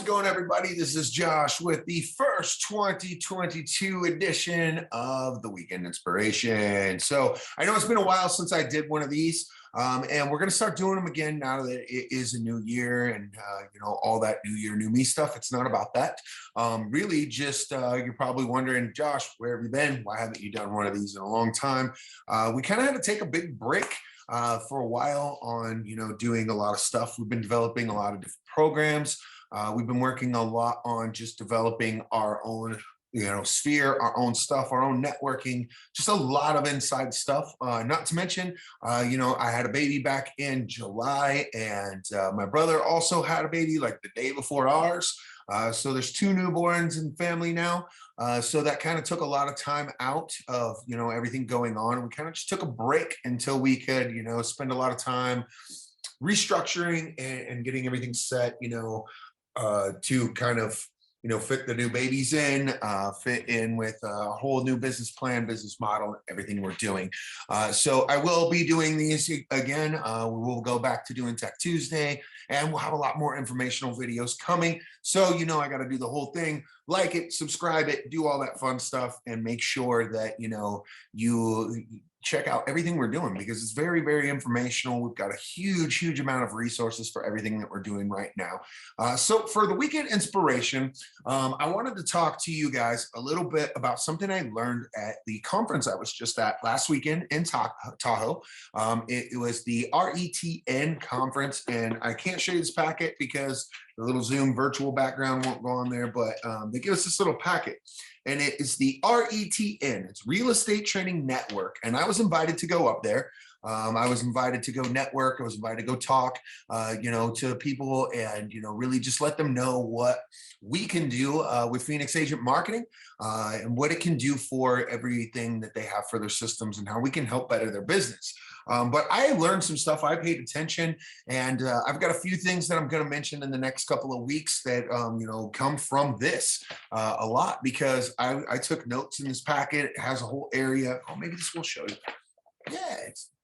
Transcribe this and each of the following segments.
How's it going, everybody? This is Josh with the first 2022 edition of the Weekend Inspiration. So I know it's been a while since I did one of these, and we're going to start doing them again now that it is a new year and, all that new year, new me stuff. It's not about that. Really just, you're probably wondering, Josh, where have you been? Why haven't you done one of these in a long time? We kind of had to take a big break for a while on, doing a lot of stuff. We've been developing a lot of different programs. We've been working a lot on just developing our own, sphere, our own stuff, our own networking, just a lot of inside stuff. Not to mention, I had a baby back in July, and my brother also had a baby like the day before ours. So there's two newborns in the family now. So that kind of took a lot of time out of, everything going on. And we kind of just took a break until we could, spend a lot of time restructuring and getting everything set, to kind of, fit the new babies in, fit in with a whole new business plan, business model, everything we're doing. So I will be doing these again. We will go back to doing Tech Tuesday, and we'll have a lot more informational videos coming. So, I got to do the whole thing, like it, subscribe it, do all that fun stuff, and make sure that, you check out everything we're doing, because it's very, very informational. We've got a huge amount of resources for everything that we're doing right now. So for the weekend inspiration, I wanted to talk to you guys a little bit about something I learned at the conference I was just at last weekend in Tahoe. It was the RETN conference, and I can't show you this packet because the little Zoom virtual background won't go on there, but they give us this little packet. And it is the RETN. It's Real Estate Training Network. And I was invited to go up there. I was invited to go network. I was invited to go talk, to people and, really just let them know what we can do with Phoenix Agent Marketing and what it can do for everything that they have for their systems and how we can help better their business. But I learned some stuff. I paid attention, and I've got a few things that I'm going to mention in the next couple of weeks that, come from this a lot, because I took notes in this packet. It has a whole area. Oh, maybe this will show you. Yeah,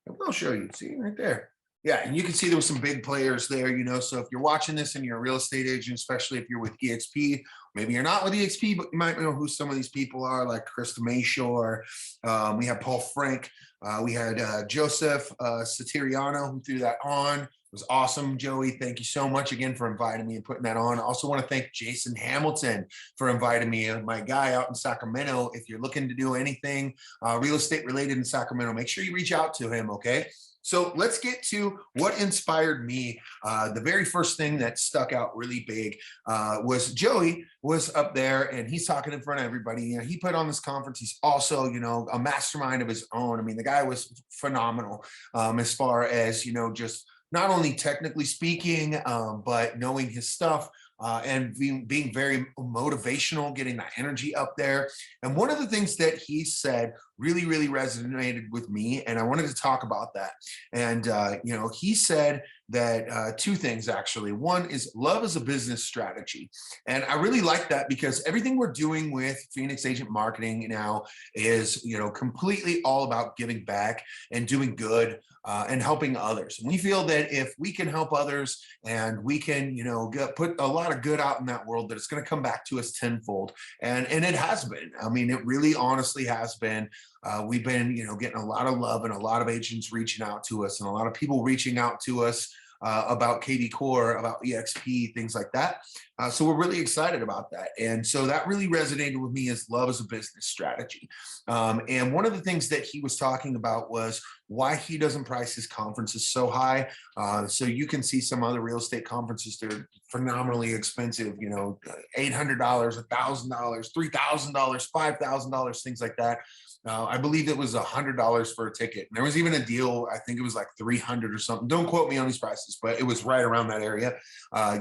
it will show you. See right there. Yeah, and you can see there were some big players there, so if you're watching this and you're a real estate agent, especially if you're with EXP, maybe you're not with EXP, but you might know who some of these people are, like Krista Mayshore. We have Paul Frank. We had Joseph Satiriano, who threw that on. It was awesome. Joey, thank you so much again for inviting me and putting that on. I also want to thank Jason Hamilton for inviting me, my guy out in Sacramento. If you're looking to do anything real estate related in Sacramento, make sure you reach out to him, okay? So let's get to what inspired me. The very first thing that stuck out really big was Joey was up there, and he's talking in front of everybody. He put on this conference. He's also, a mastermind of his own. I mean, the guy was phenomenal as far as, just not only technically speaking, but knowing his stuff. And being very motivational, getting that energy up there. And one of the things that he said really resonated with me, and I wanted to talk about that. And, he said that two things, actually. One is love is a business strategy. And I really like that, because everything we're doing with Phoenix Agent Marketing now is, completely all about giving back and doing good and helping others. And we feel that if we can help others and we can, put a lot of good out in that world, that it's going to come back to us tenfold. And it has been. I mean, it really honestly has been. We've been, getting a lot of love, and a lot of agents reaching out to us, and a lot of people reaching out to us about KV Core, about EXP, things like that. So we're really excited about that. And so that really resonated with me, as love as a business strategy. And one of the things that he was talking about was why he doesn't price his conferences so high. So you can see some other real estate conferences, they're phenomenally expensive, $800, $1,000, $3,000, $5,000, things like that. I believe it was $100 for a ticket. And there was even a deal, I think it was like 300 or something. Don't quote me on these prices, but it was right around that area.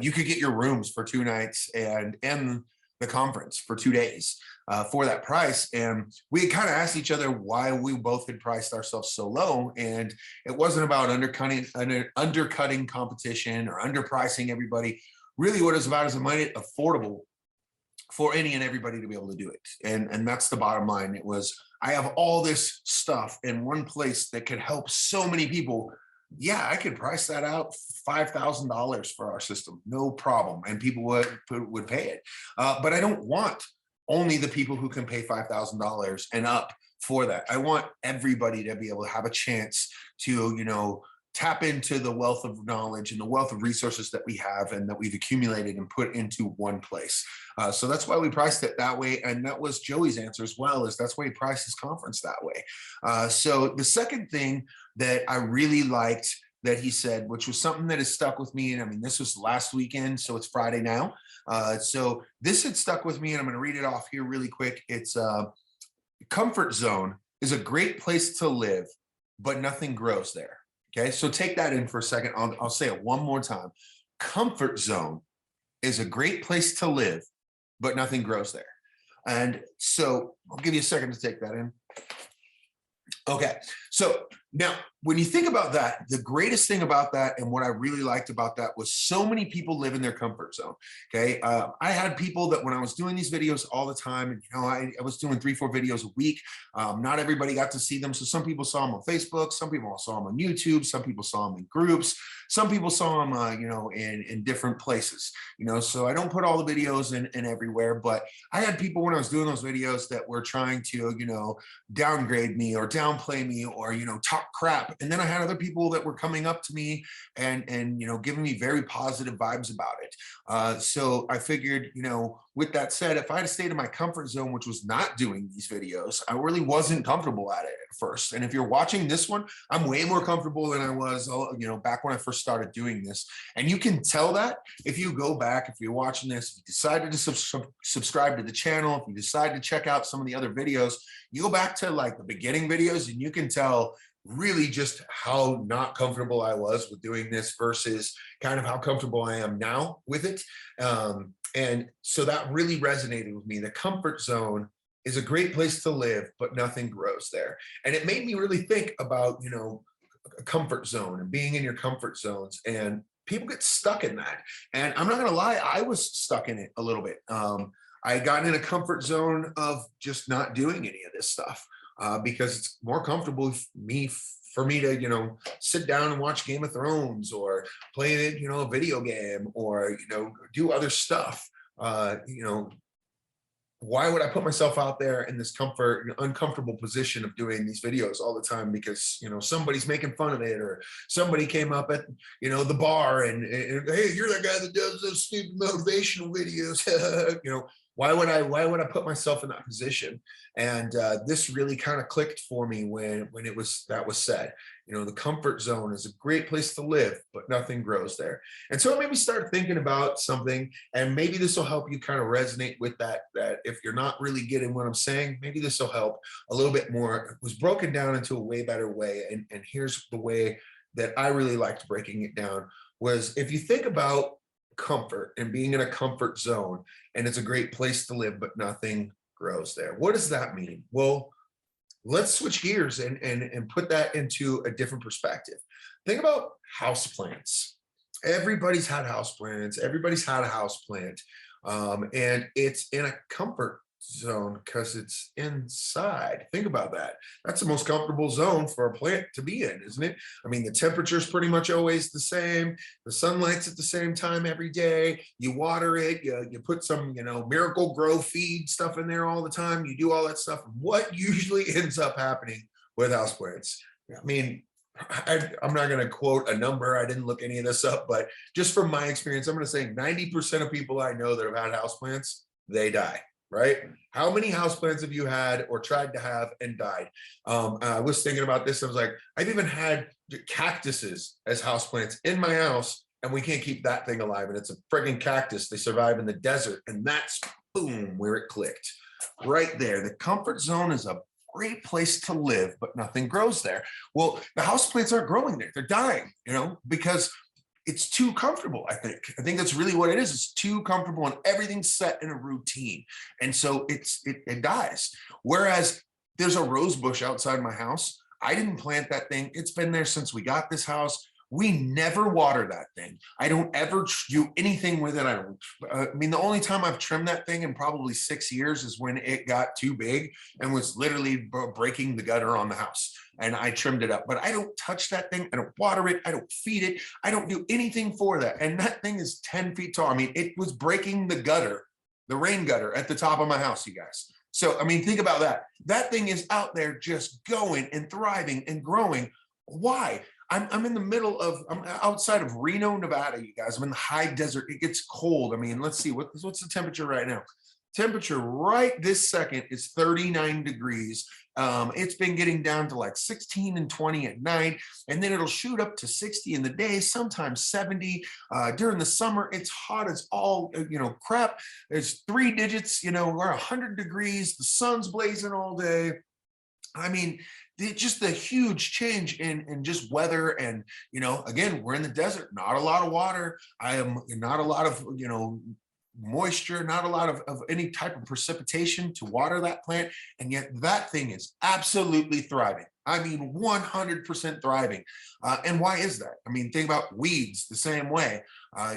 You could get your rooms for 2 nights and the conference for 2 days for that price. And we kind of asked each other why we both had priced ourselves so low. And it wasn't about undercutting competition or underpricing everybody. Really what it was about is to make it affordable for any and everybody to be able to do it. And that's the bottom line. It was, I have all this stuff in one place that could help so many people yeah, I could price that out $5,000 for our system, no problem, and people would pay it. But I don't want only the people who can pay $5,000 and up for that. I want everybody to be able to have a chance to, tap into the wealth of knowledge and the wealth of resources that we have and that we've accumulated and put into one place. So that's why we priced it that way. And that was Joey's answer as well, is that's why he priced his conference that way. So the second thing that I really liked that he said, which was something that has stuck with me, and I mean, this was last weekend, so it's Friday now. So this had stuck with me, and I'm going to read it off here really quick. It's comfort zone is a great place to live, but nothing grows there. Okay, so take that in for a second. I'll say it one more time. Comfort zone is a great place to live, but nothing grows there. And so I'll give you a second to take that in. Okay, so now when you think about that, the greatest thing about that and what I really liked about that was so many people live in their comfort zone. Okay, I had people that when I was doing these videos all the time, and I was doing 3-4 videos a week. Not everybody got to see them. So some people saw them on Facebook, some people saw them on YouTube, some people saw them in groups, some people saw them, in different places. So I don't put all the videos in everywhere, but I had people when I was doing those videos that were trying to, downgrade me or downplay me or, talk crap. And then I had other people that were coming up to me and giving me very positive vibes about it. So I figured, with that said, if I had stayed in my comfort zone, which was not doing these videos, I really wasn't comfortable at it at first. And if you're watching this one, I'm way more comfortable than I was, back when I first started doing this. And you can tell that if you go back, if you're watching this, if you decided to subscribe to the channel, if you decide to check out some of the other videos, you go back to like the beginning videos and you can tell really just how not comfortable I was with doing this versus kind of how comfortable I am now with it. And so that really resonated with me. The comfort zone is a great place to live, but nothing grows there. And it made me really think about, a comfort zone and being in your comfort zones, and people get stuck in that. And I'm not going to lie, I was stuck in it a little bit. I got in a comfort zone of just not doing any of this stuff because it's more comfortable for me to, sit down and watch Game of Thrones or play, a video game or, do other stuff. Why would I put myself out there in this uncomfortable position of doing these videos all the time because, somebody's making fun of it or somebody came up at, the bar and hey, you're the guy that does those stupid motivational videos. Why would I put myself in that position? And this really kind of clicked for me when that was said. The comfort zone is a great place to live, but nothing grows there. And so it made me start thinking about something, and maybe this will help you kind of resonate with that if you're not really getting what I'm saying, maybe this will help a little bit more. It was broken down into a way better way. And here's the way that I really liked breaking it down was if you think about comfort and being in a comfort zone, and it's a great place to live, but nothing grows there. What does that mean? Well, let's switch gears and put that into a different perspective. Think about houseplants. Everybody's had houseplants. Everybody's had a houseplant. And it's in a comfort zone because it's inside. Think about that. That's the most comfortable zone for a plant to be in, isn't it? I mean, the temperature is pretty much always the same. The sunlight's at the same time every day. You water it. You put some, Miracle Grow feed stuff in there all the time. You do all that stuff. What usually ends up happening with houseplants? I mean, I'm not going to quote a number. I didn't look any of this up, but just from my experience, I'm going to say 90% of people I know that have had houseplants, they die. Right? How many houseplants have you had or tried to have and died? I was thinking about this. I was like, I've even had cactuses as houseplants in my house, and we can't keep that thing alive. And it's a friggin' cactus. They survive in the desert. And that's, boom, where it clicked. Right there. The comfort zone is a great place to live, but nothing grows there. Well, the houseplants aren't growing there. They're dying, because it's too comfortable. I think that's really what it is. It's too comfortable and everything's set in a routine. And so it dies. Whereas there's a rose bush outside my house. I didn't plant that thing. It's been there since we got this house. We never water that thing. I don't ever do anything with it. I mean, the only time I've trimmed that thing in probably 6 years is when it got too big and was literally breaking the gutter on the house. And I trimmed it up, but I don't touch that thing. I don't water it. I don't feed it. I don't do anything for that. And that thing is 10 feet tall. I mean, it was breaking the gutter, the rain gutter at the top of my house, you guys. So, I mean, think about that. That thing is out there just going and thriving and growing. Why? I'm in the middle of, I'm outside of Reno, Nevada, you guys. I'm in the high desert. It gets cold. I mean, let's see, what's the temperature right now? Temperature right this second is 39 degrees. It's been getting down to like 16 and 20 at night, and then it'll shoot up to 60 in the day, sometimes 70. During the summer, it's hot as all, crap. There's 3 digits, we're 100 degrees. The sun's blazing all day. I mean, just the huge change in just weather. And, again, we're in the desert, not a lot of water. I am not a lot of, moisture, not a lot of any type of precipitation to water that plant. And yet that thing is absolutely thriving. I mean, 100% thriving. And why is that? I mean, think about weeds the same way.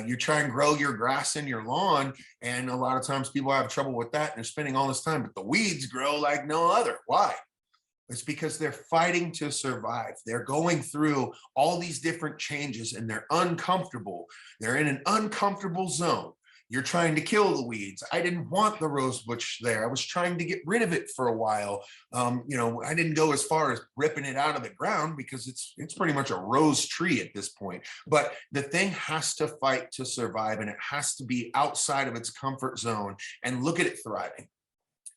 You try and grow your grass in your lawn, and a lot of times people have trouble with that and they're spending all this time, but the weeds grow like no other. Why? It's because they're fighting to survive. They're going through all these different changes and they're uncomfortable. They're in an uncomfortable zone. You're trying to kill the weeds. I didn't want the rose bush there. I was trying to get rid of it for a while. I didn't go as far as ripping it out of the ground because it's pretty much a rose tree at this point. But the thing has to fight to survive, and it has to be outside of its comfort zone. And look at it thriving.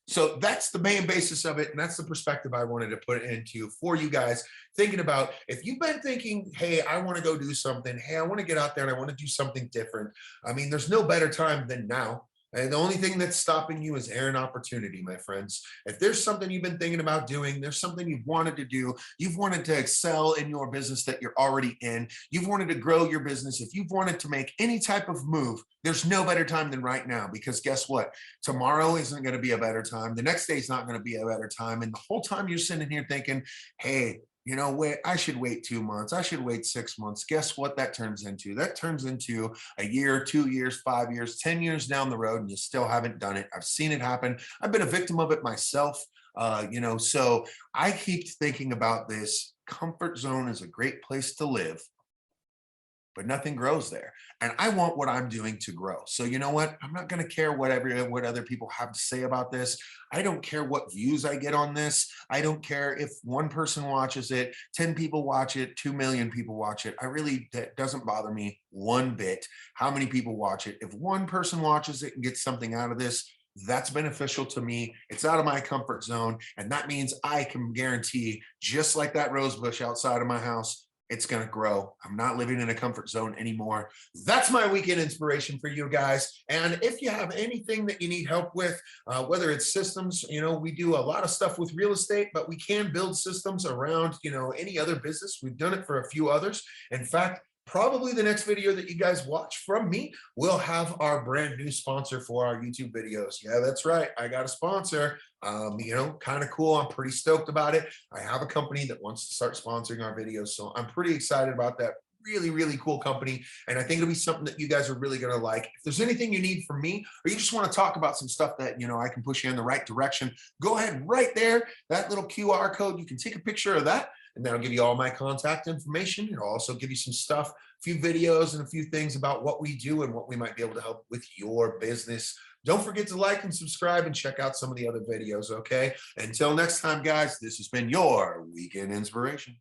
So that's the main basis of it. And that's the perspective I wanted to put into for you guys, thinking about if you've been thinking, hey, I want to go do something. Hey, I want to get out there and I want to do something different. I mean, there's no better time than now. And the only thing that's stopping you is air and opportunity, my friends. If there's something you've been thinking about doing, there's something you've wanted to do, you've wanted to excel in your business that you're already in, you've wanted to grow your business, if you've wanted to make any type of move, there's no better time than right now, because guess what? Tomorrow isn't going to be a better time. The next day is not going to be a better time. And the whole time you're sitting here thinking, hey, wait, I should wait 2 months. I should wait 6 months. Guess what that turns into? That turns into a year, 2 years, 5 years, 10 years down the road, and you still haven't done it. I've seen it happen. I've been a victim of it myself. So I keep thinking about this. Comfort zone is a great place to live, but nothing grows there. And I want what I'm doing to grow. So you know what? I'm not going to care what other people have to say about this. I don't care what views I get on this. I don't care if 1 person watches it, 10 people watch it, 2 million people watch it. That doesn't bother me one bit how many people watch it. If 1 person watches it and gets something out of this, that's beneficial to me. It's out of my comfort zone. And that means I can guarantee, just like that rose bush outside of my house, it's going to grow. I'm not living in a comfort zone anymore. That's my weekend inspiration for you guys. And if you have anything that you need help with, whether it's systems, we do a lot of stuff with real estate, but we can build systems around, any other business. We've done it for a few others. In fact, probably the next video that you guys watch from me will have our brand new sponsor for our YouTube videos. Yeah, that's right. I got a sponsor. Kind of cool. I'm pretty stoked about it. I have a company that wants to start sponsoring our videos. So I'm pretty excited about that. Really, really cool company. And I think it'll be something that you guys are really going to like. If there's anything you need from me, or you just want to talk about some stuff that, I can push you in the right direction, go ahead right there. That little QR code, you can take a picture of that, and that'll give you all my contact information. It'll also give you some stuff, a few videos and a few things about what we do and what we might be able to help with your business. Don't forget to like and subscribe and check out some of the other videos, okay? Until next time, guys, this has been your Weekend Inspiration.